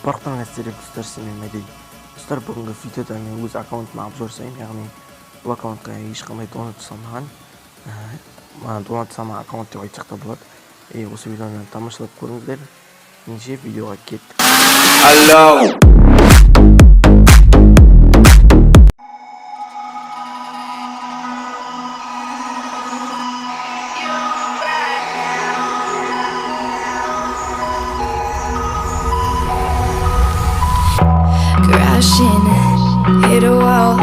Борохдон газрыг достор сэмэмэри. Достор бүгінгі видеода мен өз аккаунтыма обзор жасаймын, яғни бұл аккаунтқа ешқандай донат жасамаған. Маған донат жасама аккаунт деп айтсақ та болады. Осы видеоны тамашалап көріңіздер. Ендеше видеоға кеттік. Алло. Crashing, hit a wall.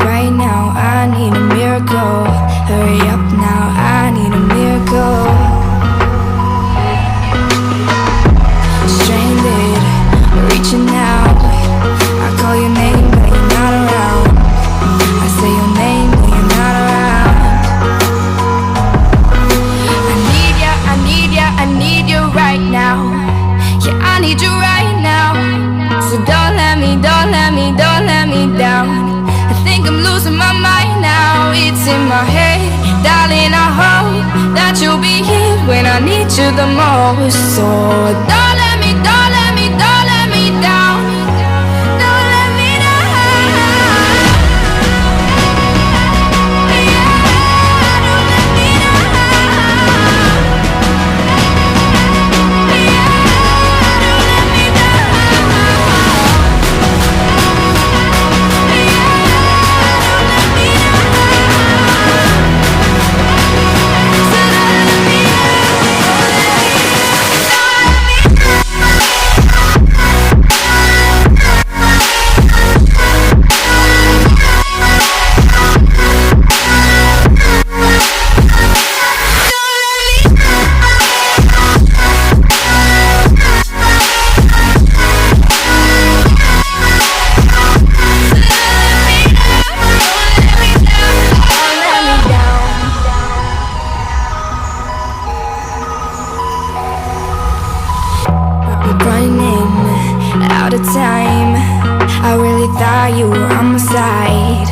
Right now, I need a miracle. Hurry up now, I need a miracle. Stranded, reaching out. I call your name, but you're not around. I say your name, but you're not around. I need ya, I need ya, I need you right now. Yeah, I need you right now. So don't let me down. I think I'm losing my mind now. It's in my head, darling, I hope that you'll be here when I need you the most. So don't let me down. Don't let me down. Running out of time. I really thought you were on my side,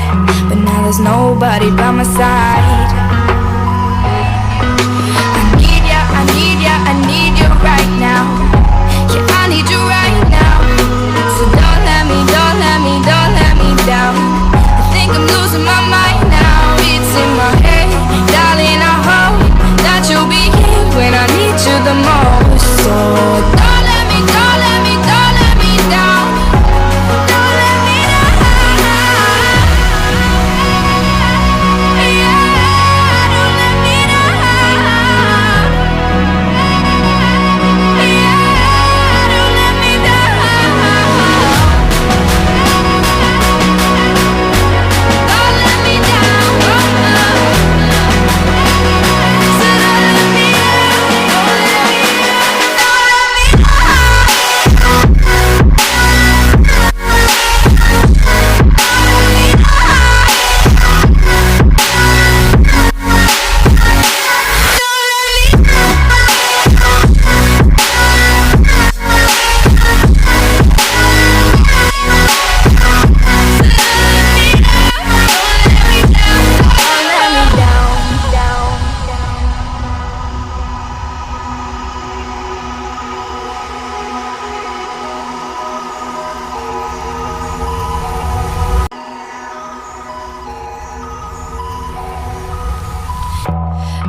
but now there's nobody by my side. I need ya, I need ya, I need you right now. Yeah, I need you right now. So don't let me down. I think I'm losing my mind now. It's in my head, darling, I hope that you'll be here when I need you the most. So don't let me down.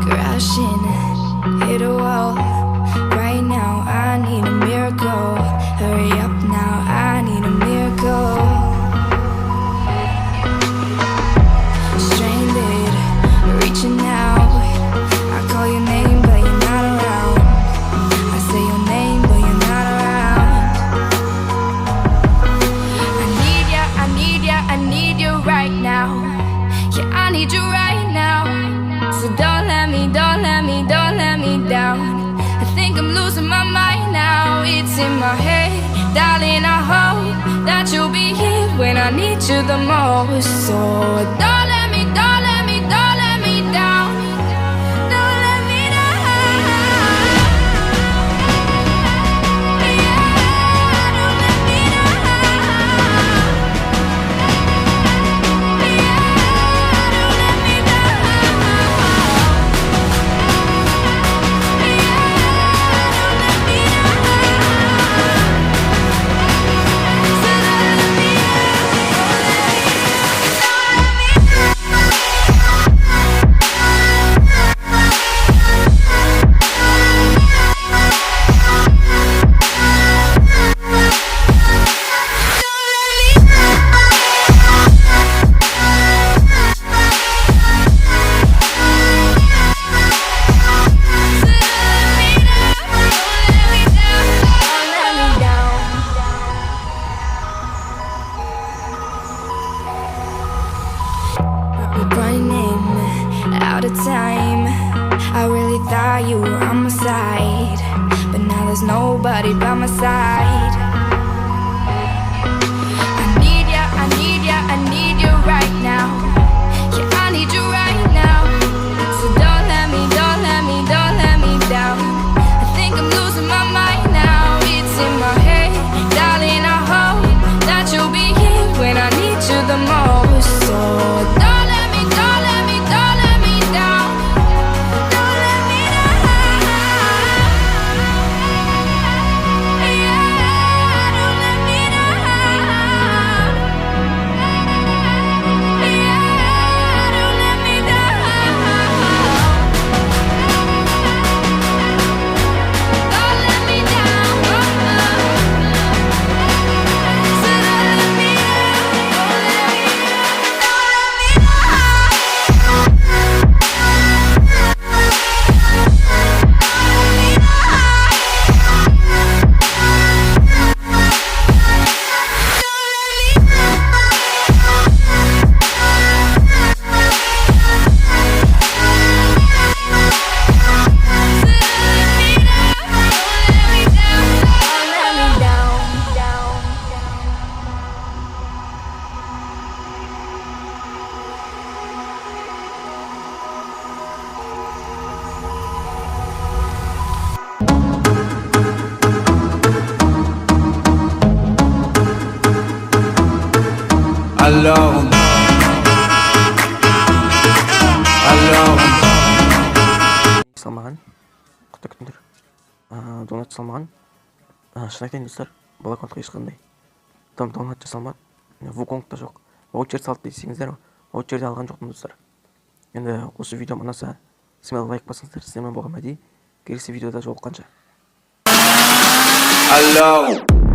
Crashing, hit a wall. Right now, I need a miracle. Hurry up now, I need a miracle. Stranded, reaching out. I call your name, but you're not around. I say your name, but you're not around. I need ya, I need ya, I need you right now. Yeah, I need you right now. So don't let me down. I think I'm losing my mind now. It's in my head, darling, I hope that you'll be here when I need you the most. So don't let me down. my side. I need ya, I need ya, I need you right now. Yeah, I need you right now. So don't let me, don't let me, don't let me down. I think I'm losing my mind now. It's in my head, darling, I hope that you'll be here when I need you the most. So don't let me, don't let me, don't let me down. Don't let me down. Yeah, don't let me down. Yeah, don't let me down. Don't let me down. So don't let me Allah'ım, Allah'ım. салмаған құтты күтіңдер. Донат салмаған. Шын айтайын достар, балаконтқа ешқандай донат жасалмады. Вуконг та жоқ. Ваучер салды десеңіздер, ваучерді алған жоқпын достар. Енді осы видео ұнаса, смело лайк басыңыздар. Сіздермен болған Мәди. Келесі видеода жолыққанша. Allah'ım.